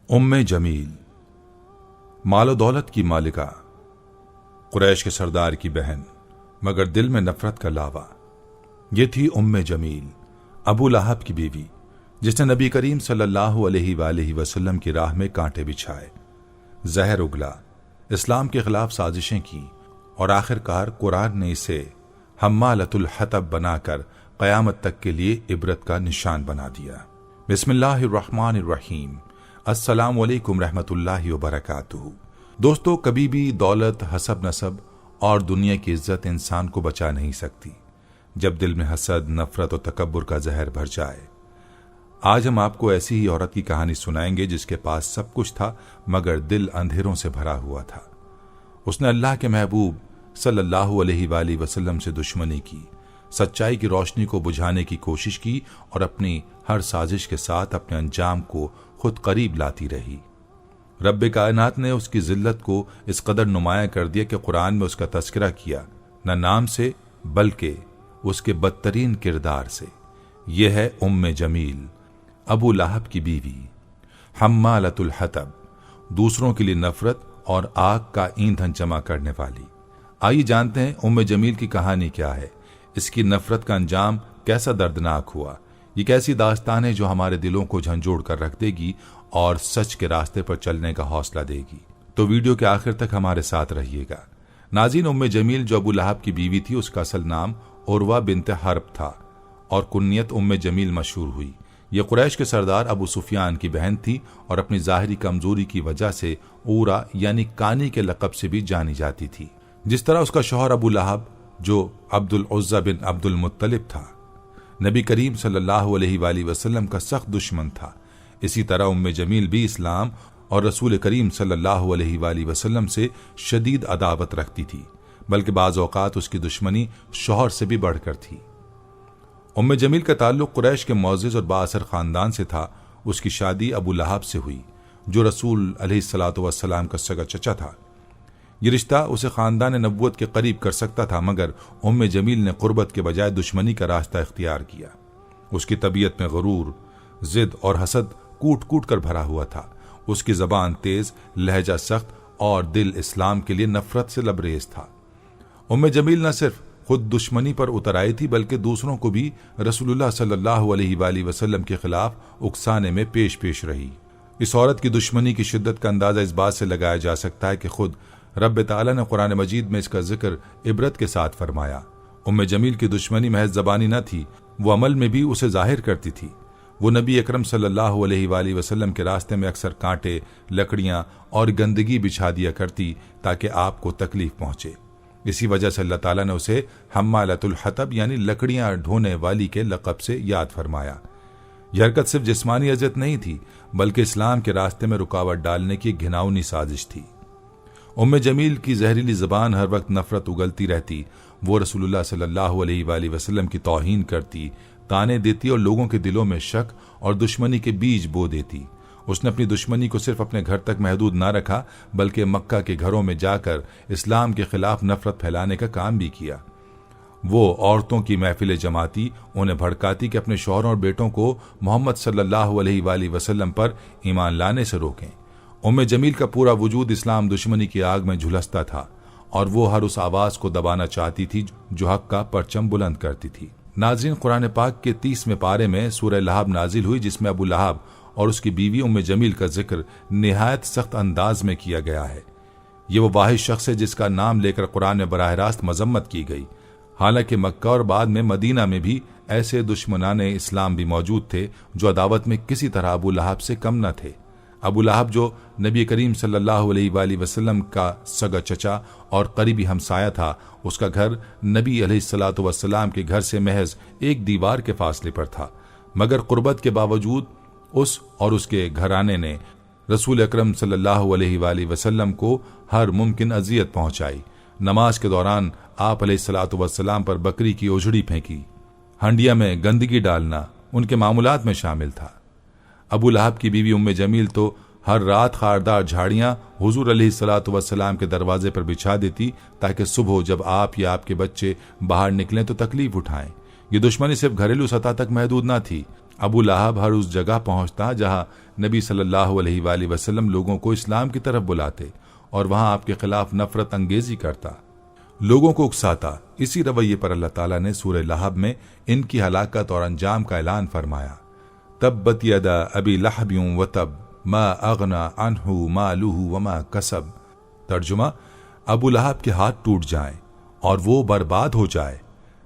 उम्मे जमील मालो दौलत की मालिका, कुरैश के सरदार की बहन, मगर दिल में नफरत का लावा। ये थी उम्मे जमील, अबू लहब की बीवी, जिसने नबी करीम सल्लल्लाहु अलैहि वसल्लम की राह में कांटे बिछाए, जहर उगला, इस्लाम के खिलाफ साजिशें की और आखिरकार कुरान ने इसे हम्मालतुल हतब बनाकर क़यामत तक के लिए इबरत का निशान बना दिया। बिस्मिल्लाहिर्रहमानिर्रहीम। अस्सलामु अलैकुम रहमतुल्लाहि व बरकातुहू। दोस्तों, कभी भी दौलत, हसब नसब और दुनिया की इज्जत इंसान को बचा नहीं सकती जब दिल में हसद, नफरत और तकब्बुर का जहर भर जाए। आज हम आपको ऐसी ही औरत की कहानी सुनाएंगे जिसके पास सब कुछ था मगर दिल अंधेरों से भरा हुआ था। उसने अल्लाह के महबूब सल्लल्लाहु अलैहि वसल्लम से दुश्मनी की, सच्चाई की रोशनी को बुझाने की कोशिश की और अपनी हर साजिश के साथ अपने अंजाम को खुद करीब लाती रही। रब्बे कायनात ने उसकी जिल्लत को इस कदर नुमाया कर दिया कि कुरान में उसका तस्करा किया, न नाम से बल्कि उसके बदतरीन किरदार से। यह है उम्मे जमील, अबू लहब की बीवी, हम्मालतुल हतब, दूसरों के लिए नफरत और आग का ईंधन जमा करने वाली। आइए जानते हैं उम्मे जमील की कहानी क्या है, इसकी नफरत का अंजाम कैसा दर्दनाक हुआ। ये कैसी दास्तान है जो हमारे दिलों को झंझोड़ कर रख देगी और सच के रास्ते पर चलने का हौसला देगी। तो वीडियो के आखिर तक हमारे साथ रहिएगा। नाज़रीन, उम्मे जमील जो अबू लहब की बीवी थी, उसका असल नाम उर्वा बिन्त हर्ब था और कुन्नियत उम्मे जमील मशहूर हुई। यह कुरैश के सरदार अबू सुफियान की बहन थी और अपनी जाहिरी कमजोरी की वजह से ऊरा यानी कानी के लक़ब से भी जानी जाती थी। जिस तरह उसका शौहर अबू लहब जो अब्दुल उज़्ज़ा बिन अब्दुल मुत्तलिब था, नबी करीम सल्लल्लाहु अलैहि वसल्लम का सख्त दुश्मन था, इसी तरह उम्मे जमील भी इस्लाम और रसूल करीम सल्लल्लाहु अलैहि वसल्लम से शदीद अदावत रखती थी, बल्कि बाज़ औक़ात उसकी दुश्मनी शौहर से भी बढ़कर थी। उम्मे जमील का ताल्लुक कुरैश के मुअज़्ज़िज़ और बाअसर ख़ानदान से था। उसकी शादी अबू लहब से हुई जो रसूल अलैहिस्सलातु वस्सलाम का सगा चचा था। ये रिश्ता उसे ख़ानदान नबूवत के करीब कर सकता था, मगर उम्मे जमील ने क़ुर्बत के बजाय दुश्मनी का रास्ता इख्तियार किया। उसकी तबीयत में गुरूर, ज़िद और हसद कूट कूट कर भरा हुआ था। उसकी ज़बान तेज़, लहजा सख्त और दिल इस्लाम के लिए नफरत से लबरेज था। उम्मे जमील न सिर्फ खुद दुश्मनी पर उतर आई थी बल्कि दूसरों को भी रसूलुल्लाह सल्लल्लाहु अलैहि वसल्लम के खिलाफ उकसाने में पेश पेश रही। इस औरत की दुश्मनी की शिद्दत का अंदाजा इस बात से लगाया जा सकता है कि खुद रब्बे ताला ने कुरान मजीद में इसका जिक्र इबरत के साथ फरमाया। उम्मे जमील की दुश्मनी महज ज़बानी न थी, वो अमल में भी उसे जाहिर करती थी। वो नबी अकरम सल्लल्लाहु अलैहि वसल्लम के रास्ते में अक्सर कांटे, लकड़ियां और गंदगी बिछा दिया करती ताकि आपको तकलीफ पहुंचे। इसी वजह से अल्लाह ताला ने उसे हम्मालतुल हतब यानी लकड़ियां ढोने वाली के लक़ब से याद फरमाया। यह हरकत सिर्फ जिस्मानी अज़ियत नहीं थी बल्कि इस्लाम के रास्ते में रुकावट डालने की घिनौनी साजिश थी। उम्मे जमील की जहरीली ज़बान हर वक्त नफरत उगलती रहती। वो रसूलुल्लाह सल्लल्लाहु अलैहि वसल्लम की तौहीन करती, ताने देती और लोगों के दिलों में शक और दुश्मनी के बीज बो देती। उसने अपनी दुश्मनी को सिर्फ अपने घर तक महदूद न रखा बल्कि मक्का के घरों में जाकर इस्लाम के खिलाफ नफरत फैलाने का काम भी किया। वो औरतों की महफिलें जमाती, उन्हें भड़काती कि अपने शौहरों और बेटों को मोहम्मद सल्लल्लाहु अलैहि वसल्लम पर ईमान लाने से रोकें। उम्मे जमील का पूरा वजूद इस्लाम दुश्मनी की आग में झुलसता था और वो हर उस आवाज़ को दबाना चाहती थी जो हक का परचम बुलंद करती थी। नाज़रीन, कुरान पाक के 30वें पारे में सूरह लहब नाजिल हुई जिसमें अबू लहब और उसकी बीवी उम्मे जमील का जिक्र निहायत सख्त अंदाज में किया गया है। ये वो वाहिद शख्स है जिसका नाम लेकर कुरान में बराह रास्त मजम्मत की गई। हालांकि मक्का और बाद में मदीना में भी ऐसे दुश्मनाने इस्लाम भी मौजूद थे जो अदावत में किसी तरह अबू लहब से कम न थे। अबू लहब जो नबी करीम सल्लल्लाहु अलैहि वसल्लम का सगा चचा और करीबी हमसाया था, उसका घर नबी अलैहिस्सलातु वस्सलाम के घर से महज एक दीवार के फासले पर था, मगर कुर्बत के बावजूद उस और उसके घराने ने रसूल अकरम सल्लल्लाहु अलैहि वसल्लम को हर मुमकिन अजियत पहुंचाई। नमाज के दौरान आप अलैहिस्सलातु वस्सलाम पर बकरी की ओझड़ी फेंकी, हंडिया में गंदगी डालना उनके मामूलात में शामिल था। अबू लहब की बीवी उम्मे जमील तो हर रात खारदार झाड़ियां हुजूर अलैहिस्सलातु वस्सलाम के दरवाजे पर बिछा देती ताकि सुबह जब आप या आपके बच्चे बाहर निकलें तो तकलीफ उठाएं। ये दुश्मनी सिर्फ घरेलू सतह तक महदूद न थी। ابو لہب ہر اس جگہ پہنچتا جہاں نبی صلی اللہ علیہ وآلہ وسلم لوگوں کو اسلام کی طرف بلاتے اور وہاں آپ کے خلاف نفرت انگیزی کرتا، لوگوں کو اکساتا۔ اسی رویے پر اللہ تعالیٰ نے سورہ لہب میں ان کی ہلاکت اور انجام کا اعلان فرمایا، تبت یدا ابی لہب وتب ما اغنی عنہ مالہ وما کسب۔ ترجمہ، ابو لہب کے ہاتھ ٹوٹ جائیں اور وہ برباد ہو جائے،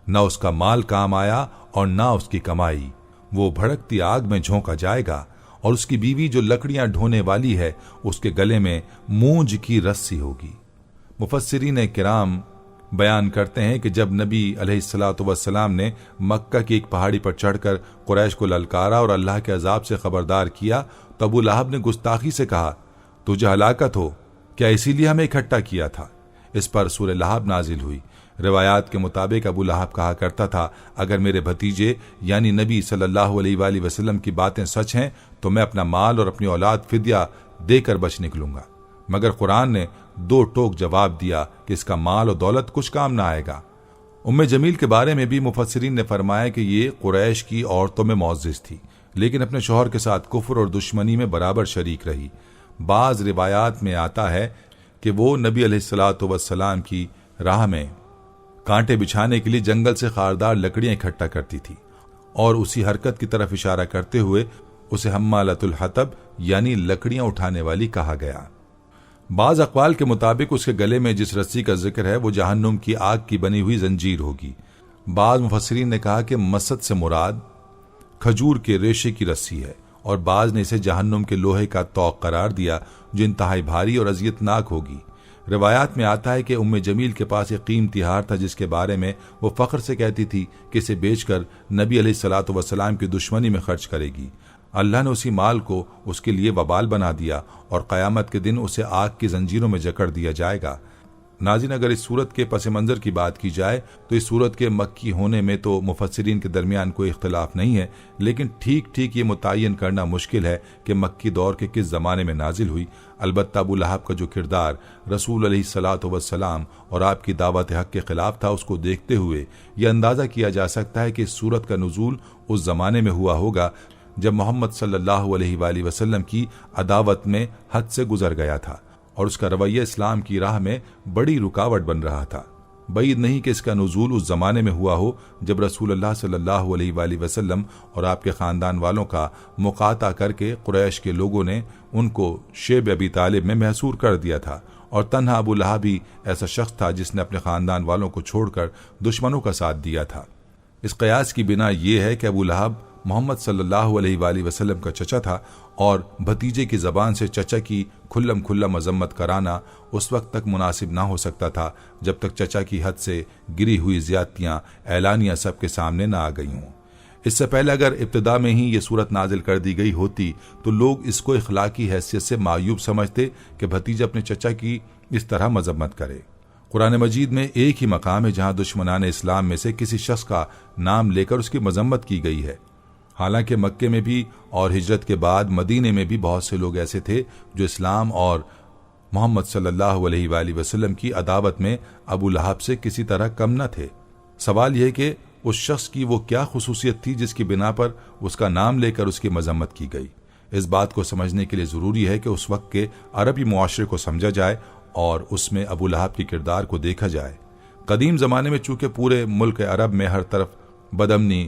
نہ اس کا مال کام آیا اور نہ اس کی کمائی، وہ بھڑکتی آگ میں جھونکا جائے گا، اور اس کی بیوی جو لکڑیاں ڈھونے والی ہے اس کے گلے میں مونج کی رسی ہوگی۔ مفسرین کرام بیان کرتے ہیں کہ جب نبی علیہ الصلوۃ والسلام نے مکہ کی ایک پہاڑی پر چڑھ کر قریش کو للکارا اور اللہ کے عذاب سے خبردار کیا تو ابو لہب نے گستاخی سے کہا، تجھے ہلاکت ہو، کیا اسی لیے ہمیں اکٹھا کیا تھا؟ اس پر سورہ لہب نازل ہوئی۔ روایات کے مطابق ابو لہب کہا کرتا تھا، اگر میرے بھتیجے یعنی نبی صلی اللہ علیہ وآلہ وسلم کی باتیں سچ ہیں تو میں اپنا مال اور اپنی اولاد فدیہ دے کر بچ نکلوں گا، مگر قرآن نے دو ٹوک جواب دیا کہ اس کا مال اور دولت کچھ کام نہ آئے گا۔ ام جمیل کے بارے میں بھی مفسرین نے فرمایا کہ یہ قریش کی عورتوں میں معزز تھی، لیکن اپنے شوہر کے ساتھ کفر اور دشمنی میں برابر شریک رہی۔ بعض روایات میں آتا ہے کہ وہ نبی علیہ الصلوۃ والسلام کی راہ میں کانٹے بچھانے کے لیے جنگل سے خاردار لکڑیاں اکٹھا کرتی تھی، اور اسی حرکت کی طرف اشارہ کرتے ہوئے اسے حمالۃ الحطب یعنی لکڑیاں اٹھانے والی کہا گیا۔ بعض اقوال کے مطابق اس کے گلے میں جس رسی کا ذکر ہے وہ جہنم کی آگ کی بنی ہوئی زنجیر ہوگی۔ بعض مفسرین نے کہا کہ مسد سے مراد کھجور کے ریشے کی رسی ہے، اور بعض نے اسے جہنم کے لوہے کا طوق قرار دیا جو انتہائی بھاری اور اذیت ناک ہوگی۔ روایات میں آتا ہے کہ ام جمیل کے پاس ایک قیمتی ہار تھا جس کے بارے میں وہ فخر سے کہتی تھی کہ اسے بیچ کر نبی علیہ الصلوۃ والسلام کی دشمنی میں خرچ کرے گی۔ اللہ نے اسی مال کو اس کے لیے وبال بنا دیا اور قیامت کے دن اسے آگ کی زنجیروں میں جکڑ دیا جائے گا۔ ناظرین، اگر اس صورت کے پس منظر کی بات کی جائے تو اس صورت کے مکی ہونے میں تو مفسرین کے درمیان کوئی اختلاف نہیں ہے، لیکن ٹھیک یہ متعین کرنا مشکل ہے کہ مکی دور کے کس زمانے میں نازل ہوئی۔ البتہ ابو لہب کا جو کردار رسول علیہ الصلوۃ والسلام اور آپ کی دعوت حق کے خلاف تھا، اس کو دیکھتے ہوئے یہ اندازہ کیا جا سکتا ہے کہ اس صورت کا نزول اس زمانے میں ہوا ہوگا جب محمد صلی اللہ علیہ وآلہ وسلم کی عداوت میں حد سے گزر گیا تھا اور اس کا رویہ اسلام کی راہ میں بڑی رکاوٹ بن رہا تھا۔ بعید نہیں کہ اس کا نزول اس زمانے میں ہوا ہو جب رسول اللہ صلی اللہ علیہ وآلہ وسلم اور آپ کے خاندان والوں کا مقاطع کر کے قریش کے لوگوں نے ان کو شیب ابی طالب میں محصور کر دیا تھا، اور تنہا ابو لہب بھی ایسا شخص تھا جس نے اپنے خاندان والوں کو چھوڑ کر دشمنوں کا ساتھ دیا تھا۔ اس قیاس کی بنا یہ ہے کہ ابو لہب محمد صلی اللہ علیہ وآلہ وسلم کا چچا تھا، اور بھتیجے کی زبان سے چچا کی کھلم کھلا مذمت کرانا اس وقت تک مناسب نہ ہو سکتا تھا جب تک چچا کی حد سے گری ہوئی زیادتیاں اعلانیہ سب کے سامنے نہ آ گئی ہوں۔ اس سے پہلے اگر ابتدا میں ہی یہ صورت نازل کر دی گئی ہوتی تو لوگ اس کو اخلاقی حیثیت سے معیوب سمجھتے کہ بھتیجا اپنے چچا کی اس طرح مذمت کرے۔ قرآن مجید میں ایک ہی مقام ہے جہاں دشمنان اسلام میں سے کسی شخص کا نام لے کر اس کی مذمت کی گئی ہے۔ حالانکہ مکے میں بھی اور ہجرت کے بعد مدینے میں بھی بہت سے لوگ ایسے تھے جو اسلام اور محمد صلی اللہ علیہ وآلہ وسلم کی عداوت میں ابو لہب سے کسی طرح کم نہ تھے۔ سوال یہ کہ اس شخص کی وہ کیا خصوصیت تھی جس کی بنا پر اس کا نام لے کر اس کی مذمت کی گئی؟ اس بات کو سمجھنے کے لیے ضروری ہے کہ اس وقت کے عربی معاشرے کو سمجھا جائے اور اس میں ابو لہب کے کردار کو دیکھا جائے۔ قدیم زمانے میں چونکہ پورے ملک عرب میں ہر طرف بدامنی،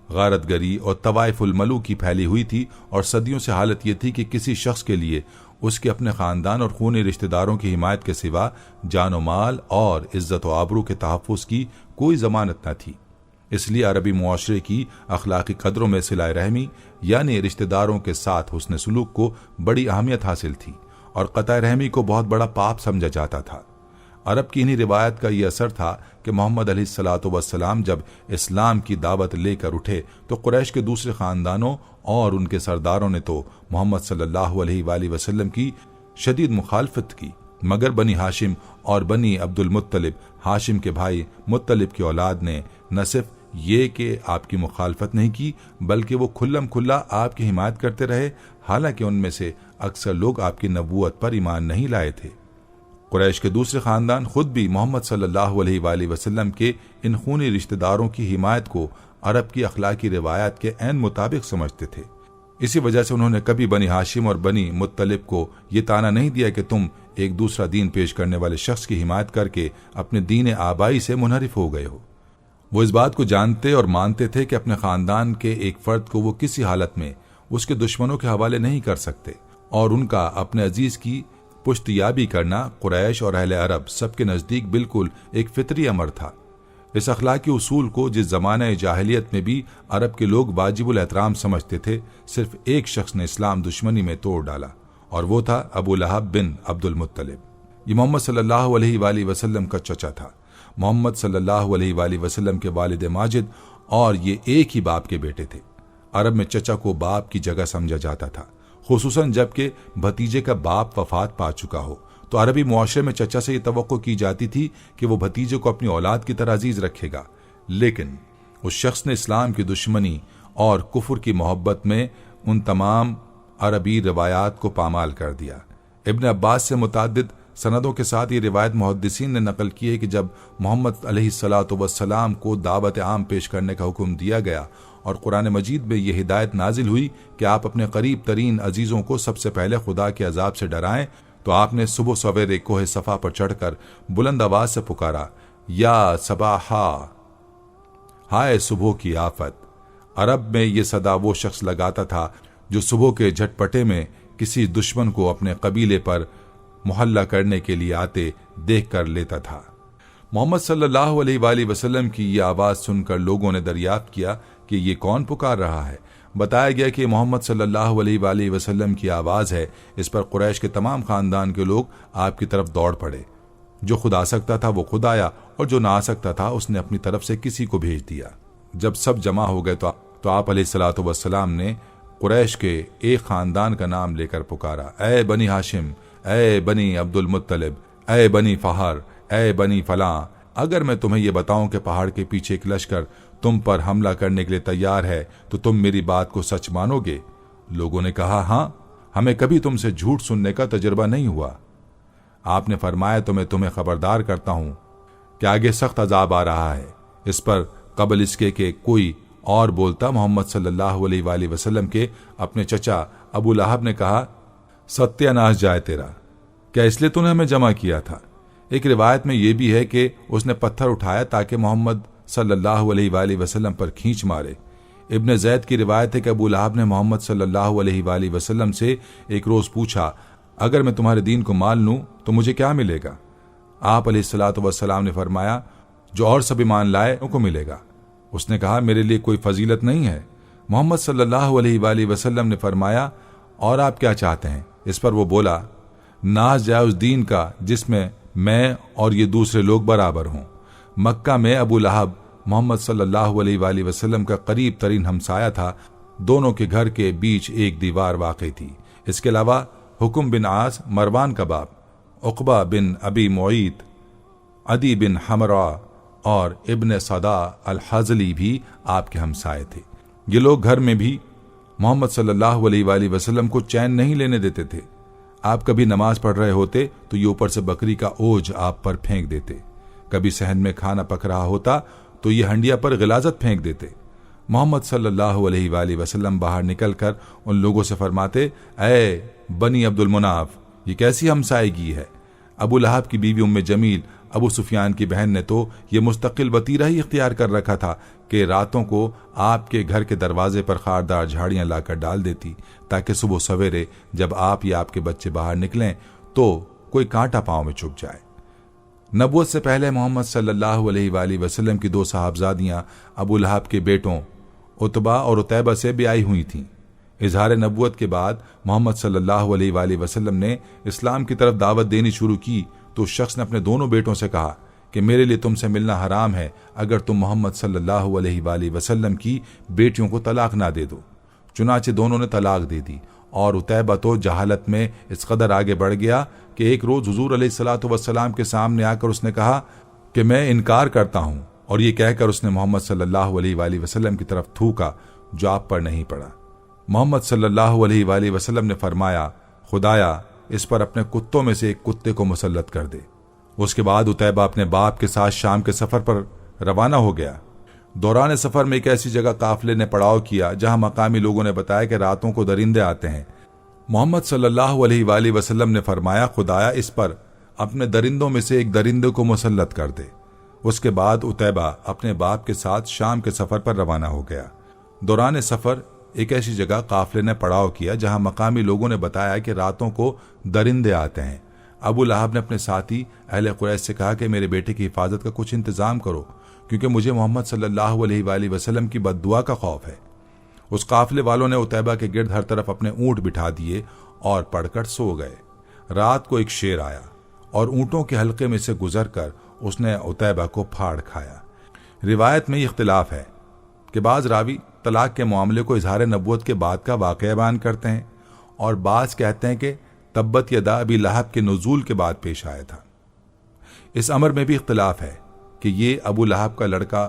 غارت گری اور طوائف الملوک کی پھیلی ہوئی تھی، اور صدیوں سے حالت یہ تھی کہ کسی شخص کے لیے اس کے اپنے خاندان اور خونی رشتہ داروں کی حمایت کے سوا جان و مال اور عزت و آبرو کے تحفظ کی کوئی ضمانت نہ تھی۔ اس لیے عربی معاشرے کی اخلاقی قدروں میں صلہ رحمی یعنی رشتہ داروں کے ساتھ حسن سلوک کو بڑی اہمیت حاصل تھی، اور قطع رحمی کو بہت بڑا پاپ سمجھا جاتا تھا۔ عرب کی انہی روایت کا یہ اثر تھا کہ محمد علیہ الصلوۃ والسلام جب اسلام کی دعوت لے کر اٹھے تو قریش کے دوسرے خاندانوں اور ان کے سرداروں نے تو محمد صلی اللہ علیہ وآلہ وسلم کی شدید مخالفت کی، مگر بنی ہاشم اور بنی عبد المطلب، ہاشم کے بھائی مطلب کی اولاد نے نہ صرف یہ کہ آپ کی مخالفت نہیں کی بلکہ وہ کھلم کھلا آپ کی حمایت کرتے رہے، حالانکہ ان میں سے اکثر لوگ آپ کی نبوت پر ایمان نہیں لائے تھے۔ قریش کے دوسرے خاندان خود بھی محمد صلی اللہ علیہ وآلہ وسلم کے ان خونی رشتہ داروں کی حمایت کو عرب کی اخلاقی روایات کے عین مطابق سمجھتے تھے۔ اسی وجہ سے انہوں نے کبھی بنی ہاشم اور بنی مطلب کو یہ طعنہ نہیں دیا کہ تم ایک دوسرا دین پیش کرنے والے شخص کی حمایت کر کے اپنے دین آبائی سے منحرف ہو گئے ہو۔ وہ اس بات کو جانتے اور مانتے تھے کہ اپنے خاندان کے ایک فرد کو وہ کسی حالت میں اس کے دشمنوں کے حوالے نہیں کر سکتے، اور ان کا اپنے عزیز کی پشتیابی کرنا قریش اور اہل عرب سب کے نزدیک بالکل ایک فطری امر تھا۔ اس اخلاقی اصول کو جس زمانہ جاہلیت میں بھی عرب کے لوگ واجب الاحترام سمجھتے تھے، صرف ایک شخص نے اسلام دشمنی میں توڑ ڈالا، اور وہ تھا ابو لہب بن عبد المطلب۔ یہ محمد صلی اللہ علیہ وآلہ وسلم کا چچا تھا۔ محمد صلی اللہ علیہ وآلہ وسلم کے والد ماجد اور یہ ایک ہی باپ کے بیٹے تھے۔ عرب میں چچا کو باپ کی جگہ سمجھا جاتا تھا، خصوصاً جب کہ بھتیجے کا باپ وفات پا چکا ہو تو عربی معاشرے میں چچا سے یہ توقع کی جاتی تھی کہ وہ بھتیجے کو اپنی اولاد کی طرح عزیز رکھے گا، لیکن اس شخص نے اسلام کی دشمنی اور کفر کی محبت میں ان تمام عربی روایات کو پامال کر دیا۔ ابن عباس سے متعدد سندوں کے ساتھ یہ روایت محدثین نے نقل کی ہے کہ جب محمد علیہ السلام کو دعوت عام پیش کرنے کا حکم دیا گیا اور قرآن مجید میں یہ ہدایت نازل ہوئی کہ آپ اپنے قریب ترین عزیزوں کو سب سے پہلے خدا کے عذاب سے ڈرائیں، تو آپ نے صبح سویرے کوہ صفا پر چڑھ کر بلند آواز سے پکارا، یا صباحا، ہائے صبح کی آفت۔ عرب میں یہ صدا وہ شخص لگاتا تھا جو صبح کے جھٹپٹے میں کسی دشمن کو اپنے قبیلے پر محلہ کرنے کے لیے آتے دیکھ کر لیتا تھا۔ محمد صلی اللہ علیہ وآلہ وسلم کی یہ آواز سن کر لوگوں نے دریافت کیا کہ یہ کون پکار رہا ہے۔ بتایا گیا کہ محمد صلی اللہ علیہ وآلہ وسلم کی آواز ہے۔ اس پر قریش کے تمام خاندان کے لوگ آپ کی طرف دوڑ پڑے۔ جو خود آ سکتا تھا وہ خود آیا، اور جو نہ آ سکتا تھا اس نے اپنی طرف سے کسی کو بھیج دیا۔ جب سب جمع ہو گئے تو آپ علیہ الصلوۃ والسلام نے قریش کے ایک خاندان کا نام لے کر پکارا، اے بنی ہاشم، اے بنی عبد المطلب، اے بنی فہر، اے بنی فلاں، اگر میں تمہیں یہ بتاؤں کہ پہاڑ کے پیچھے ایک لشکر تم پر حملہ کرنے کے لیے تیار ہے تو تم میری بات کو سچ مانو گے؟ لوگوں نے کہا، ہاں، ہمیں کبھی تم سے جھوٹ سننے کا تجربہ نہیں ہوا۔ آپ نے فرمایا، تو میں تمہیں خبردار کرتا ہوں کہ آگے سخت عذاب آ رہا ہے۔ اس پر قبل اس کے کہ کوئی اور بولتا، محمد صلی اللہ علیہ وآلہ وسلم کے اپنے چچا ابو لہب نے کہا، ستیہ ناش جائے تیرا، کیا اس لیے تو نے ہمیں جمع کیا تھا؟ ایک روایت میں یہ بھی ہے کہ اس نے پتھر اٹھایا تاکہ محمد صلی اللہ علیہ وآلہ وسلم پر کھینچ مارے۔ ابن زید کی روایت ہے کہ ابو لہب نے محمد صلی اللہ علیہ وآلہ وسلم سے ایک روز پوچھا، اگر میں تمہارے دین کو مان لوں تو مجھے کیا ملے گا؟ آپ علیہ الصلوۃ والسلام نے فرمایا، جو اور سب ایمان لائے ان کو ملے گا۔ اس نے کہا، میرے لیے کوئی فضیلت نہیں ہے۔ محمد صلی اللہ علیہ وآلہ وسلم نے فرمایا، اور آپ کیا چاہتے ہیں؟ اس پر وہ بولا، ناز جائے اس دین کا جس میں میں اور یہ دوسرے لوگ برابر ہوں۔ مکہ میں ابو لہب محمد صلی اللہ علیہ وآلہ وسلم کا قریب ترین ہمسایہ تھا۔ دونوں کے گھر کے بیچ ایک دیوار واقع تھی۔ اس کے علاوہ حکم بن عاص مروان کا باپ، عقبہ بن ابی معیط، عدی بن حمراء اور ابن صدا الحزلی بھی آپ کے ہمسائے تھے۔ یہ لوگ گھر میں بھی محمد صلی اللہ علیہ وآلہ وسلم کو چین نہیں لینے دیتے تھے۔ آپ کبھی نماز پڑھ رہے ہوتے تو یہ اوپر سے بکری کا اوج آپ پر پھینک دیتے، کبھی صحن میں کھانا پک رہا ہوتا تو یہ ہنڈیا پر غلاظت پھینک دیتے۔ محمد صلی اللہ علیہ وآلہ وسلم باہر نکل کر ان لوگوں سے فرماتے، اے بنی عبد المناف، یہ کیسی ہمسائیگی ہے؟ ابو لہب کی بیوی ام جمیل، ابو سفیان کی بہن نے تو یہ مستقل وطیرہ ہی اختیار کر رکھا تھا کہ راتوں کو آپ کے گھر کے دروازے پر خاردار جھاڑیاں لا کر ڈال دیتی تاکہ صبح سویرے جب آپ یا آپ کے بچے باہر نکلیں تو کوئی کانٹا پاؤں میں چبھ جائے۔ نبوت سے پہلے محمد صلی اللہ علیہ وآلہ وسلم کی دو صاحبزادیاں ابو لہب کے بیٹوں عتبہ اور عتیبہ سے بیائی ہوئی تھیں۔ اظہار نبوت کے بعد محمد صلی اللہ علیہ وآلہ وسلم نے اسلام کی طرف دعوت دینی شروع کی تو اس شخص نے اپنے دونوں بیٹوں سے کہا کہ میرے لیے تم سے ملنا حرام ہے اگر تم محمد صلی اللہ علیہ وآلہ وسلم کی بیٹیوں کو طلاق نہ دے دو۔ چنانچہ دونوں نے طلاق دے دی، اور عتیبہ تو جہالت میں اس قدر آگے بڑھ گیا کہ ایک روز حضور علیہ الصلوۃ والسلام کے سامنے آ کر اس نے کہا کہ میں انکار کرتا ہوں، اور یہ کہہ کر اس نے محمد صلی اللہ علیہ وآلہ وسلم کی طرف تھوکا جو آپ پر نہیں پڑا۔ محمد صلی اللہ علیہ وآلہ وسلم نے فرمایا، خدایا اس پر اپنے کتوں میں سے ایک کتے کو مسلط کر دے۔ اس کے بعد عتیبہ اپنے باپ کے ساتھ شام کے سفر پر روانہ ہو گیا۔ دوران سفر میں ایک ایسی جگہ قافلے نے پڑاؤ کیا جہاں مقامی لوگوں نے بتایا کہ راتوں کو درندے آتے ہیں۔ محمد صلی اللہ علیہ وآلہ وسلم نے فرمایا، خدایا اس پر اپنے درندوں میں سے ایک درندے کو مسلط کر دے۔ اس کے بعد عتیبہ اپنے باپ کے ساتھ شام کے سفر پر روانہ ہو گیا۔ دوران سفر ایک ایسی جگہ قافلے نے پڑاؤ کیا جہاں مقامی لوگوں نے بتایا کہ راتوں کو درندے آتے ہیں۔ ابو لہب نے اپنے ساتھی اہل قریش سے کہا کہ میرے بیٹے کی حفاظت کا کچھ انتظام کرو، کیونکہ مجھے محمد صلی اللہ علیہ وآلہ وسلم کی بد دعا کا خوف ہے۔ اس قافلے والوں نے عتیبہ کے گرد ہر طرف اپنے اونٹ بٹھا دیے اور پڑھ کر سو گئے۔ رات کو ایک شیر آیا اور اونٹوں کے حلقے میں سے گزر کر اس نے عتیبہ کو پھاڑ کھایا۔ روایت میں یہ اختلاف ہے کہ بعض راوی طلاق کے معاملے کو اظہار نبوت کے بعد کا واقعہ بیان کرتے ہیں اور بعض کہتے ہیں کہ تبت یدا ابی لہب کے نزول کے بعد پیش آیا تھا۔ اس امر میں بھی اختلاف ہے کہ یہ ابو لہب کا لڑکا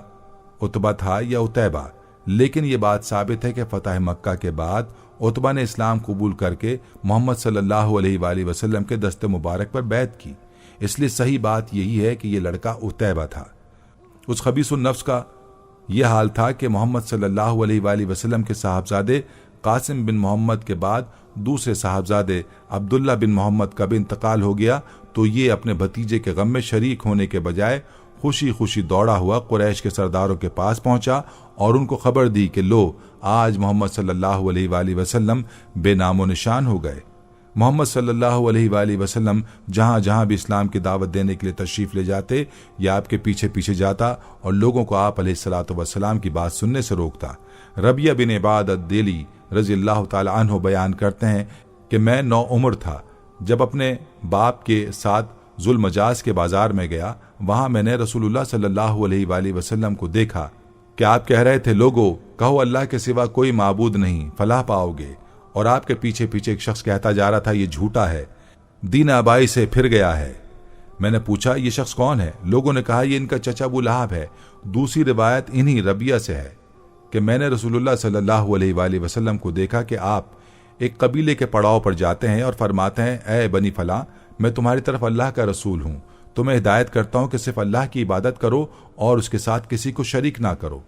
عتبہ تھا یا عتیبہ، لیکن یہ بات ثابت ہے کہ فتح مکہ کے بعد عتبہ نے اسلام قبول کر کے محمد صلی اللہ علیہ وآلہ وسلم کے دست مبارک پر بیعت کی، اس لیے صحیح بات یہی ہے کہ یہ لڑکا عتیبہ تھا۔ اس خبیث النفس کا یہ حال تھا کہ محمد صلی اللہ علیہ وآلہ وسلم کے صاحبزادے قاسم بن محمد کے بعد دوسرے صاحبزادے عبداللہ بن محمد کا بھی انتقال ہو گیا، تو یہ اپنے بھتیجے کے غم میں شریک ہونے کے بجائے خوشی خوشی دوڑا ہوا قریش کے سرداروں کے پاس پہنچا اور ان کو خبر دی کہ لو، آج محمد صلی اللہ علیہ وآلہ وسلم بے نام و نشان ہو گئے۔ محمد صلی اللہ علیہ وآلہ وسلم جہاں جہاں بھی اسلام کی دعوت دینے کے لیے تشریف لے جاتے یا آپ کے پیچھے پیچھے جاتا اور لوگوں کو آپ علیہ الصلوۃ والسلام کی بات سننے سے روکتا۔ ربیہ بن عباد الدیلی رضی اللہ تعالی عنہ بیان کرتے ہیں کہ میں 9 عمر تھا جب اپنے باپ کے ساتھ ذوالمجاز کے بازار میں گیا۔ وہاں میں نے رسول اللہ صلی اللہ علیہ وآلہ وسلم کو دیکھا کہ آپ کہہ رہے تھے، لوگو کہو اللہ کے سوا کوئی معبود نہیں، فلاح پاؤ گے، اور آپ کے پیچھے پیچھے ایک شخص کہتا جا رہا تھا یہ جھوٹا ہے، دین آبائی سے پھر گیا ہے۔ میں نے پوچھا یہ شخص کون ہے؟ لوگوں نے کہا یہ ان کا چچا ابو لہب ہے۔ دوسری روایت انہی ربیہ سے ہے کہ میں نے رسول اللہ صلی اللہ علیہ وآلہ وسلم کو دیکھا کہ آپ ایک قبیلے کے پڑاؤ پر جاتے ہیں اور فرماتے ہیں، اے بنی فلاں، میں تمہاری طرف اللہ کا رسول ہوں، تمہیں ہدایت کرتا ہوں کہ صرف اللہ کی عبادت کرو اور اس کے ساتھ کسی کو شریک نہ کرو۔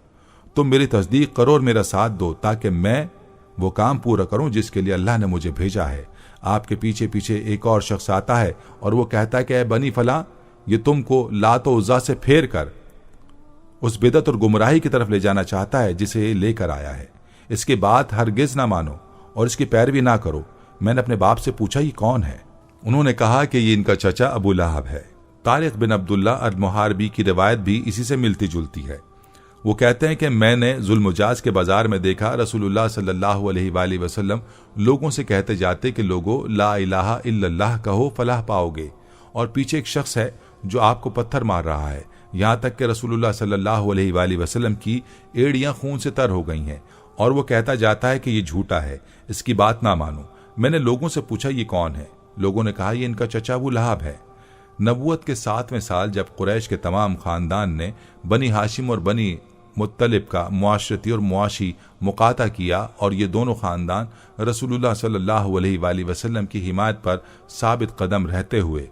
تم میری تصدیق کرو اور میرا ساتھ دو تاکہ میں وہ کام پورا کروں جس کے لیے اللہ نے مجھے بھیجا ہے۔ آپ کے پیچھے پیچھے ایک اور شخص آتا ہے اور وہ کہتا ہے کہ اے بنی فلاں، یہ تم کو لات و عزا سے پھیر کر اس بدعت اور گمراہی کی طرف لے جانا چاہتا ہے جسے یہ لے کر آیا ہے۔ اس کی بات ہرگز نہ مانو اور اس کی پیروی نہ کرو۔ میں نے اپنے باپ سے پوچھا یہ کون ہے؟ انہوں نے کہا کہ یہ ان کا چچا ابو لہب ہے۔ طارق بن عبداللہ المحاربی کی روایت بھی اسی سے ملتی جلتی ہے۔ وہ کہتے ہیں کہ میں نے ذوالمجاز کے بازار میں دیکھا رسول اللہ صلی اللہ علیہ وآلہ وسلم لوگوں سے کہتے جاتے کہ لوگوں لا الہ الا اللہ کہو فلاح پاؤ گے، اور پیچھے ایک شخص ہے جو آپ کو پتھر مار رہا ہے، یہاں تک کہ رسول اللہ صلی اللہ علیہ وآلہ وسلم کی ایڑیاں خون سے تر ہو گئی ہیں، اور وہ کہتا جاتا ہے کہ یہ جھوٹا ہے، اس کی بات نہ مانو۔ میں نے لوگوں سے پوچھا یہ کون ہے؟ لوگوں نے کہا یہ ان کا چچا ابو لہب ہے۔ نبوت کے 7ویں سال جب قریش کے تمام خاندان نے بنی ہاشم اور بنی مطلب کا معاشرتی اور معاشی مقاطع کیا اور یہ دونوں خاندان رسول اللہ صلی اللہ علیہ وآلہ وسلم کی حمایت پر ثابت قدم رہتے ہوئے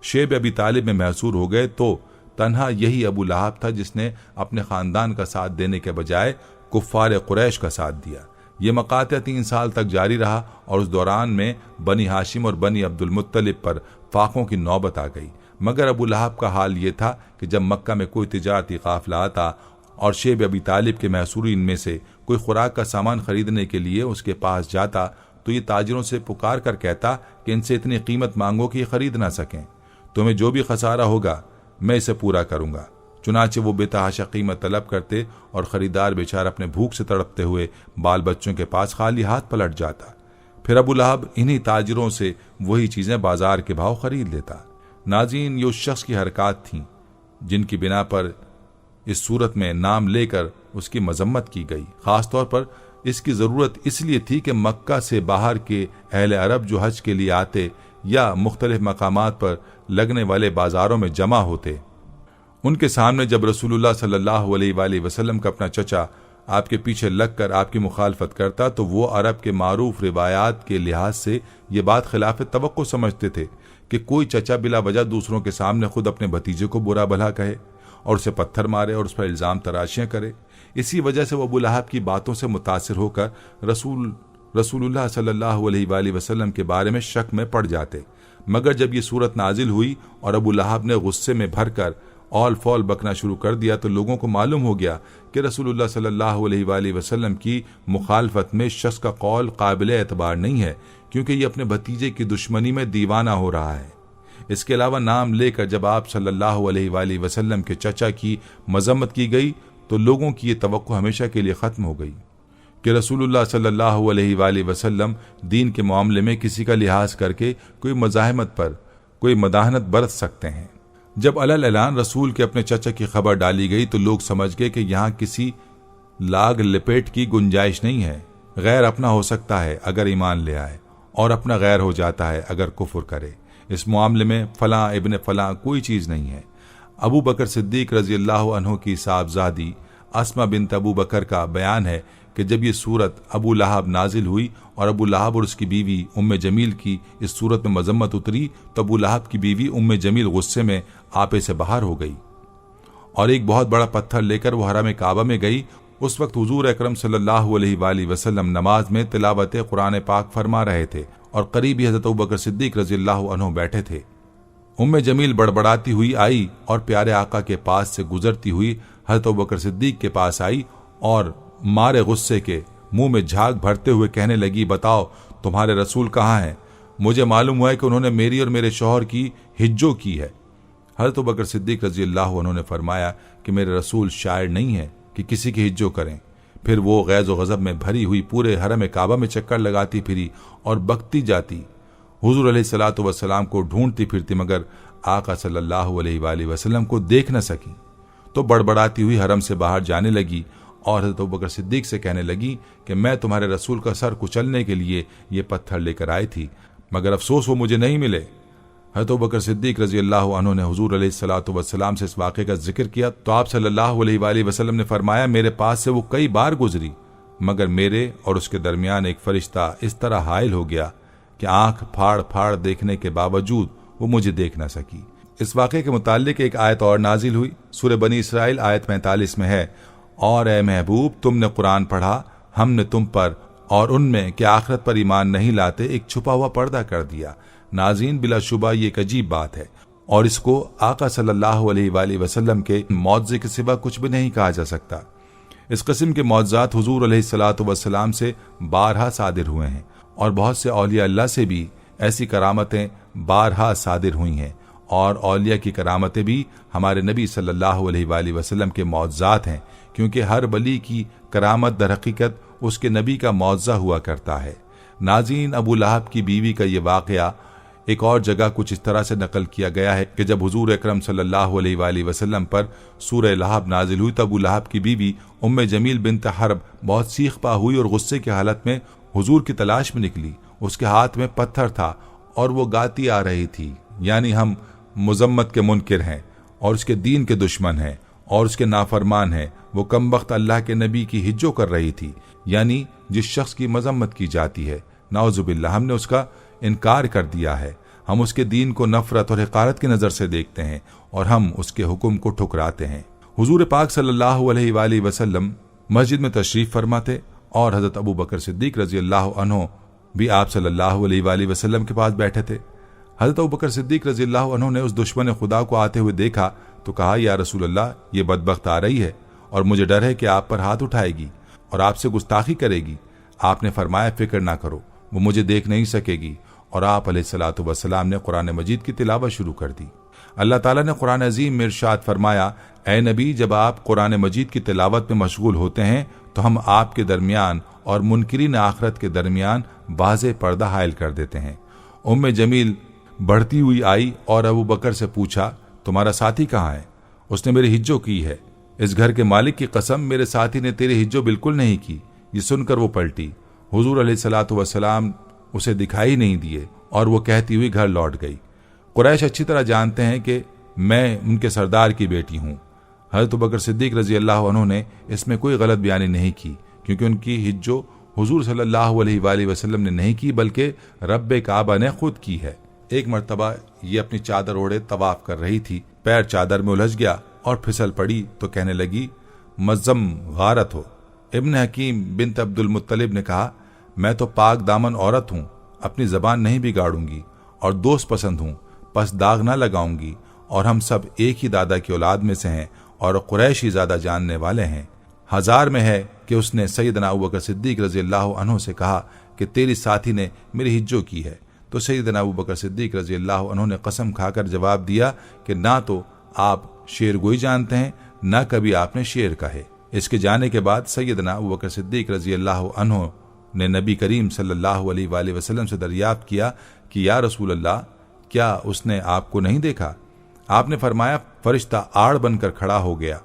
شیب ابی طالب میں محصور ہو گئے، تو تنہا یہی ابو لہب تھا جس نے اپنے خاندان کا ساتھ دینے کے بجائے کفار قریش کا ساتھ دیا۔ یہ مقاطع 3 سال تک جاری رہا اور اس دوران میں بنی ہاشم اور بنی عبد المطلب پر فاقوں کی نوبت آ گئی، مگر ابو لہب کا حال یہ تھا کہ جب مکہ میں کوئی تجارتی قافلہ آتا اور شیب ابی طالب کے محصورین میں سے کوئی خوراک کا سامان خریدنے کے لیے اس کے پاس جاتا تو یہ تاجروں سے پکار کر کہتا کہ ان سے اتنی قیمت مانگو کہ یہ خرید نہ سکیں، تمہیں جو بھی خسارہ ہوگا میں اسے پورا کروں گا۔ چنانچہ وہ بے تحاشا قیمت طلب کرتے اور خریدار بیچارہ اپنے بھوک سے تڑپتے ہوئے بال بچوں کے پاس خالی ہاتھ پلٹ جاتا۔ پھر ابو لہب انہی تاجروں سے وہی چیزیں بازار کے بھاؤ خرید لیتا۔ ناظرین، یہ اس شخص کی حرکات تھیں جن کی بنا پر اس صورت میں نام لے کر اس کی مذمت کی گئی۔ خاص طور پر اس کی ضرورت اس لیے تھی کہ مکہ سے باہر کے اہل عرب جو حج کے لیے آتے یا مختلف مقامات پر لگنے والے بازاروں میں جمع ہوتے، ان کے سامنے جب رسول اللہ صلی اللہ علیہ وآلہ وسلم کا اپنا چچا آپ کے پیچھے لگ کر آپ کی مخالفت کرتا تو وہ عرب کے معروف روایات کے لحاظ سے یہ بات خلاف توقع سمجھتے تھے کہ کوئی چچا بلا وجہ دوسروں کے سامنے خود اپنے بھتیجے کو برا بھلا کہے اور اسے پتھر مارے اور اس پر الزام تراشیاں کرے۔ इसी वजह से वो अबू लहब की बातों से मुतासिर होकर रसूलुल्लाह सल्लल्लाहु अलैहि वसल्लम के बारे में शक में पड़ जाते। मगर जब ये सूरत नाजिल हुई और अबू लहब ने गुस्से में भरकर औल फौल बकना शुरू कर दिया तो लोगों को मालूम हो गया कि रसूलुल्लाह सल्लल्लाहु अलैहि वसल्लम की मुखालफत में शख्स का कौल काबिल एतबार नहीं है, क्योंकि ये अपने भतीजे की दुश्मनी में दीवाना हो रहा है। इसके अलावा नाम लेकर जब आप सल्लल्लाहु अलैहि वसल्लम के चचा की मजम्मत की गई तो लोगों की ये तवक्को हमेशा के लिए ख़त्म हो गई कि रसूलुल्लाह सल्लल्लाहु अलैहि वसल्लम दीन के मामले में किसी का लिहाज करके कोई मज़ाहमत पर कोई मदाहनत बरत सकते हैं। जब अलल ऐलान रसूल के अपने चचा की खबर डाली गई तो लोग समझ गए कि यहाँ किसी लाग लपेट की गुंजाइश नहीं है। गैर अपना हो सकता है अगर ईमान ले आए, और अपना गैर हो जाता है अगर कुफ्र करे। इस मामले में फलां इब्न फलां कोई चीज़ नहीं है। अबू बकर सिद्दीक रजी अल्लाह अन्हु की साहबजादी अस्मा बिन्त अबू बकर का बयान है कि जब ये सूरत अबू लहब नाजिल हुई और अबू लहब और उसकी बीवी उम्मे जमील की इस सूरत में मजम्मत उतरी तो अबू लहब की बीवी उम्मे जमील गुस्से में आपे से बाहर हो गई और एक बहुत बड़ा पत्थर लेकर वो हरम काबा में गई। उस वक्त हुजूर अकरम सल्लल्लाहु अलैहि वसल्लम नमाज में तिलावत कुरान पाक फरमा रहे थे और करीब ही हज़रत अबू बकर सिद्दीक रज़ी अल्लाहु अन्हु बैठे थे। उम्मे जमील बड़बड़ाती हुई आई और प्यारे आका के पास से गुजरती हुई हज़रत अबू बकर सिद्दीक के पास आई और मारे गुस्से के मुंह में झाग भरते हुए कहने लगी, बताओ तुम्हारे रसूल कहाँ हैं? मुझे मालूम हुआ है कि उन्होंने मेरी और मेरे शौहर की हिज्जो की है। हज़रत अबू बकर सिद्दीक रज़ी अल्लाहु अन्हु ने फरमाया कि मेरे रसूल शायर नहीं है कि किसी की हिज्जो करें। फिर वो गैज़ व गज़ब में भरी हुई पूरे हरम काबा में चक्कर लगाती फिरी और बकती जाती, हुजूर अलैहिस्सलातु वस्सलाम को ढूंढती फिरती, मगर आका सल्लल्लाहु अलैहि वसल्लम को देख न सकी। तो बड़बड़ाती हुई हरम से बाहर जाने लगी और हज़रत अबू बकर सिद्दीक से कहने लगी कि मैं तुम्हारे रसूल का सर कुचलने के लिए ये पत्थर लेकर आई थी, मगर अफसोस वो मुझे नहीं मिले। हज़रत अबू बकर सिद्दीक रज़ी अल्लाहु अन्हु ने हुजूर अलैहिस्सलातु वस्सलाम से इस वाक़े का जिक्र किया तो आप सल्लल्लाहु अलैहि वसल्लम ने फरमाया, मेरे पास से वो कई बार गुजरी, मगर मेरे और उसके दरमियान एक फरिश्ता इस तरह हाइल हो गया कि आंख फाड़ फाड़ देखने के बावजूद वो मुझे देख न सकी। इस वाक़े के मुताल्लिक एक आयत और नाजिल हुई। सूरह बनी इसराइल आयत 45 में है, और ए महबूब तुमने कुरान पढ़ा, हमने तुम पर और उनमें कि आखिरत पर ईमान नहीं लाते एक छुपा हुआ पर्दा कर दिया। नाज़रीन, बिलाशुबा ये एक अजीब बात है और इसको आका सल्लल्लाहु अलैहि वसल्लम के मौज़े के सिवा कुछ भी नहीं कहा जा सकता। इस किस्म के मौज़ात हुजूर अलैहिस्सलातु वस्सलाम से बारहा सादिर हुए हैं और बहुत से औलिया अल्लाह से भी ऐसी करामतें बारहा सादिर हुई हैं, और औलिया की करामतें भी हमारे नबी सल्लल्लाहु अलैहि वसल्लम के मौज़ात हैं, क्योंकि हर वली की करामत दर हकीकत उसके नबी का मौज़ा हुआ करता है। नाज़रीन, अबू लहब की बीवी का ये वाक़या एक और जगह कुछ इस तरह से नकल किया गया है कि जब हुजूर अकरम सल्लल्लाहु अलैहि वसल्लम पर सूरह लहब नाजिल हुई तो अबू लहब की बीवी उम्मे जमील बिन्त हरब बहुत सीख पा हुई और गुस्से की हालत में हुजूर की तलाश में निकली। उसके हाथ में पत्थर था और वो गाती आ रही थी, यानी हम मुजम्मत के मुनकिर हैं और उसके दीन के दुश्मन हैं और उसके नाफरमान हैं। वो कमबख्त अल्लाह के नबी की हिज्जो कर रही थी, यानी जिस शख्स की मजम्मत की जाती है। नाउजुबिल्लाह, हमने उसका इनकार कर दिया है। हम उसके दीन को नफरत और हकारत की नज़र से देखते हैं और हम उसके हुक्म को ठुकराते हैं। हुजूर पाक सल्लल्लाहु अलैहि वसल्लम मस्जिद में तशरीफ फरमाते और हज़रत अबू बकर सिद्दीक रज़ी अल्लाह अन्हु भी आप सल्लल्लाहु अलैहि वसल्लम के पास बैठे थे। हज़रत अबू बकर सिद्दीक रज़ी अल्लाह अन्हु ने उस दुश्मन खुदा को आते हुए देखा तो कहा, या रसूल अल्लाह, ये बदबख्त आ रही है और मुझे डर है कि आप पर हाथ उठाएगी और आपसे गुस्ताखी करेगी। आपने फरमाया, फिक्र ना करो, वो मुझे देख नहीं सकेगी। और आप अलैहिस्सलातु वस्सलाम ने कुरान मजीद की तिलावत शुरू कर दी। अल्लाह ताला ने कुरान अजीम में इरशाद फरमाया, ए नबी, जब आप कुरान मजीद की तिलावत में मशगूल होते हैं तो हम आपके दरमियान और मुनकिरीन आखरत के दरमियान वाज़े पर्दा हायल कर देते हैं। उम्मे जमील बढ़ती हुई आई और अबू बकर से पूछा, तुम्हारा साथी कहाँ है? उसने मेरी हिज्जो की है। इस घर के मालिक की कसम, मेरे साथी ने तेरी हिज्जो बिल्कुल नहीं की। ये सुनकर वो पलटी। हुजूर अलैहिस्सलातु वस्सलाम उसे दिखाई नहीं दिए और वो कहती हुई घर लौट गई। कुरैश अच्छी तरह जानते हैं कि मैं उनके सरदार की बेटी हूँ। हज़रत अबू बकर सिद्दीक रज़ी अल्लाह अन्हु ने इसमें कोई गलत बयानी नहीं की, क्योंकि उनकी हिज्जो हुजूर सल्लल्लाहु अलैहि वसल्लम ने नहीं की बल्कि रब्बे काबा ने खुद की है। एक मर्तबा ये अपनी चादर ओढ़े तवाफ कर रही थी, पैर चादर में उलझ गया और फिसल पड़ी तो कहने लगी, मज़्ज़म गारत हो। इब्न हकीम बिन्त अब्दुल मुत्तलिब ने कहा, मैं तो पाक दामन औरत हूँ, अपनी ज़बान नहीं बिगाड़ूंगी और दोस्त पसंद हूँ, पस दाग ना लगाऊंगी, और हम सब एक ही दादा की औलाद में से हैं और कुरैश ही ज़्यादा जानने वाले हैं। हजार में है कि उसने सैयदना अबू बकर सिद्दीक रज़ी अल्लाह अन्हु से कहा कि तेरी साथी ने मेरी हिज्जो की है। तो सैयदना अबू बकर सिद्दीक रज़ी अल्लाह अन्हु ने कसम खाकर जवाब दिया कि ना तो आप शेर गोई जानते हैं, ना कभी आपने शेर कहे। इसके जाने के बाद सैयदना अबू बकर सिद्दीक रज़ी अल्लाह अन्हु ने नबी करीम सल्लल्लाहु अलैहि वसल्लम से दरियाफ्त किया कि या रसूल अल्लाह, क्या उसने आपको नहीं देखा? आपने फरमाया, फरिश्ता आड़ बनकर खड़ा हो गया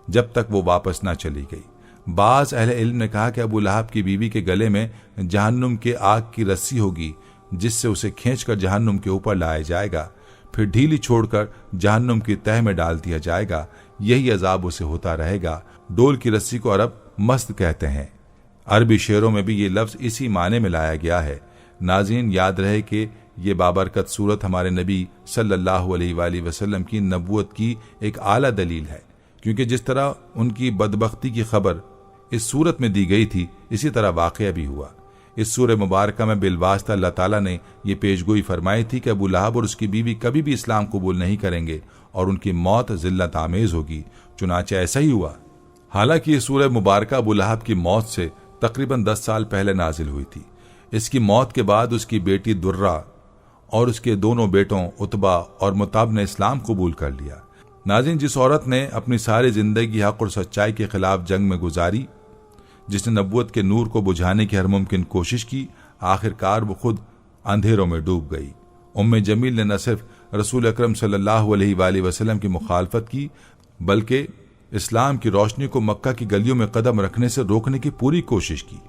जब तक वो वापस ना चली गई। बाज़ अहले इल्म ने कहा कि अबू लहब की बीवी के गले में जहन्नुम के आग की रस्सी होगी, जिससे उसे खींचकर जहन्नुम के ऊपर लाया जाएगा, फिर ढीली छोड़कर जहन्नुम की तह में डाल दिया जाएगा। यही अजाब उसे होता रहेगा। डोल की रस्सी को अरब मस्त कहते हैं। अरबी शेरों में भी ये लफ्ज़ इसी माने में लाया गया है। नाज़रीन, याद रहे कि ये बाबरकत सूरत हमारे नबी सल्लल्लाहु अलैहि वसल्लम की नबूवत की एक आला दलील है, क्योंकि जिस तरह उनकी बदबख्ती की खबर इस सूरत में दी गई थी, इसी तरह वाक़या भी हुआ। इस सूरह मुबारका में बिलवास्ता अल्लाह ताला ने यह पेशगोई फरमाई थी कि अबू लहब और उसकी बीवी कभी भी इस्लाम कबूल नहीं करेंगे और उनकी मौत ज़िल्लत आमेज़ होगी। चुनांचे ऐसा ही हुआ। हालांकि ये सूरह मुबारका अबू लहब की मौत से तकरीबन 10 साल पहले नाजिल हुई थी। इसकी मौत के बाद उसकी बेटी दुर्रा और उसके दोनों बेटों उतबा और मुताब ने इस्लाम कबूल कर लिया। नाज़रीन, जिस औरत ने अपनी सारी जिंदगी हक और सच्चाई के खिलाफ जंग में गुजारी, जिसने नबूवत के नूर को बुझाने की हर मुमकिन कोशिश की, आखिरकार वो खुद अंधेरों में डूब गई। उम्मे जमील ने न सिर्फ रसूल अकरम सल्लल्लाहु अलैहि वसल्लम की मुखालफत की, बल्कि इस्लाम की रोशनी को मक्का की गलियों में कदम रखने से रोकने की पूरी कोशिश की।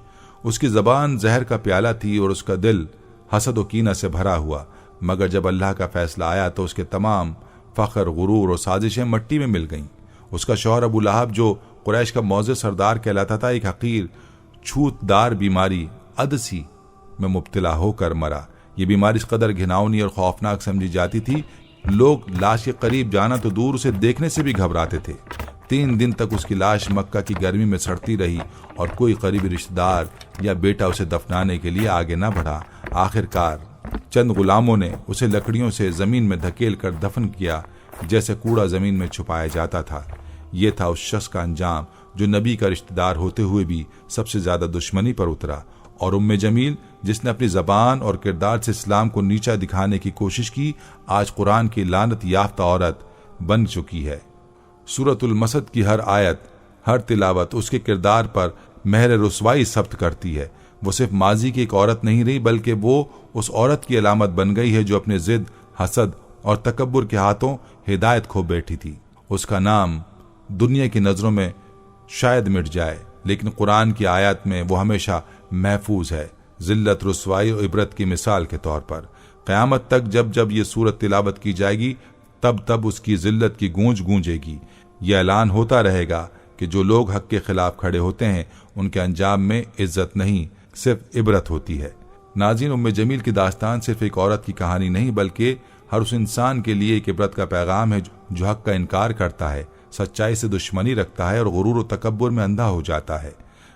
उसकी ज़बान जहर का प्याला थी और उसका दिल हसद और कीना से भरा हुआ, मगर जब अल्लाह का फैसला आया तो उसके तमाम फ़ख्र, गुरूर और साजिशें मट्टी में मिल गईं। उसका शौहर अबू लहब, जो कुरैश का मौज़े सरदार कहलाता था, एक हकीर छूतदार बीमारी अदसी में मुब्तला होकर मरा। ये बीमारी इस कदर घिनौनी और खौफनाक समझी जाती थी, लोग लाश के करीब जाना तो दूर उसे देखने से भी घबराते थे। 3 दिन तक उसकी लाश मक्का की गर्मी में सड़ती रही और कोई करीबी रिश्तेदार या बेटा उसे दफनाने के लिए आगे न बढ़ा। आखिरकार चंद गुलामों ने उसे लकड़ियों से जमीन में धकेल कर दफन किया, जैसे कूड़ा जमीन में छुपाया जाता था। ये था उस शख्स का अंजाम जो नबी का रिश्तेदार होते हुए भी सबसे ज्यादा दुश्मनी पर उतरा। और उम्मे जमील, जिसने अपनी जबान और किरदार से इस्लाम को नीचा दिखाने की कोशिश की, आज कुरान की लानत याफ्ता औरत बन चुकी है। सूरतुल मसद की हर आयत, हर तिलावत उसके किरदार पर महर रुसवाई सब्त करती है। वो सिर्फ माजी की एक औरत नहीं रही, बल्कि वो उस औरत की अलामत बन गई है जो अपने जिद, हसद और तकब्बुर के हाथों हिदायत खो बैठी थी। उसका नाम दुनिया की नजरों में शायद मिट जाए, लेकिन कुरान की आयत में वो हमेशा महफूज है, जिल्लत, रुसवाई और इबरत की मिसाल के तौर पर। क़यामत तक जब जब ये सूरत तिलावत की जाएगी, तब तब उसकी जिल्लत की गूंज गूंजेगी। यह ऐलान होता रहेगा कि जो लोग हक के खिलाफ खड़े होते हैं, उनके अंजाम में इज्जत नहीं, सिर्फ इबरत होती है। नाज़रीन, उम्मे जमील की दास्तान सिर्फ एक औरत की कहानी नहीं, बल्कि हर उस इंसान के लिए एक इबरत का पैगाम है जो हक का इनकार करता है, सच्चाई से दुश्मनी रखता है और गुरूर और तकब्बुर में अंधा हो जाता है।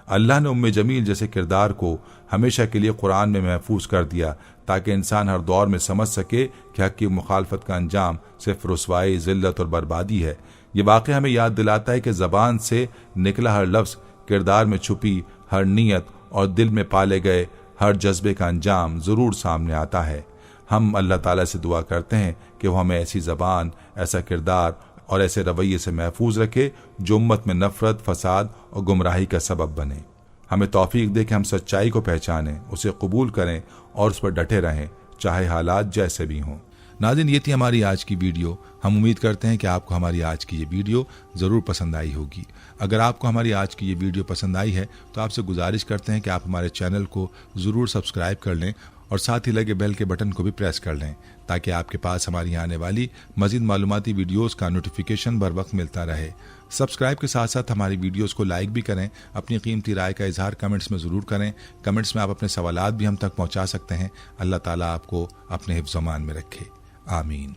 अल्लाह ने उम्मे जमील जैसे किरदार को हमेशा के लिए कुरान में महफूज कर दिया, ताकि इंसान हर दौर में समझ सके कि हक की मुखालफत का अंजाम सिर्फ रुसवाई, जिल्लत और बर्बादी है। ये वाक़या हमें याद दिलाता है कि ज़बान से निकला हर लफ्ज़, किरदार में छुपी हर नीयत और दिल में पाले गए हर जज्बे का अंजाम ज़रूर सामने आता है। हम अल्लाह ताला से दुआ करते हैं कि वो हमें ऐसी ज़बान, ऐसा किरदार और ऐसे रवैये से महफूज रखे जो उम्मत में नफरत, फसाद और गुमराही का सबब बने। हमें तौफीक दे कि हम सच्चाई को पहचानें, उसे कबूल करें और उस पर डटे रहें, चाहे हालात जैसे भी हों। नाज़रीन, ये थी हमारी आज की वीडियो। हम उम्मीद करते हैं कि आपको हमारी आज की ये वीडियो ज़रूर पसंद आई होगी। अगर आपको हमारी आज की ये वीडियो पसंद आई है तो आपसे गुजारिश करते हैं कि आप हमारे चैनल को ज़रूर सब्सक्राइब कर लें और साथ ही लगे बेल के बटन को भी प्रेस कर लें, ताकि आपके पास हमारी आने वाली मज़ीद मालूमाती वीडियोस का नोटिफिकेशन बर वक्त मिलता रहे। सब्सक्राइब के साथ साथ हमारी वीडियोस को लाइक भी करें। अपनी कीमती राय का इजहार कमेंट्स में ज़रूर करें। कमेंट्स में आप अपने सवालात भी हम तक पहुँचा सकते हैं। अल्लाह ताला आपको अपने हिफ्ज़-ओ-मान में रखे। आमीन।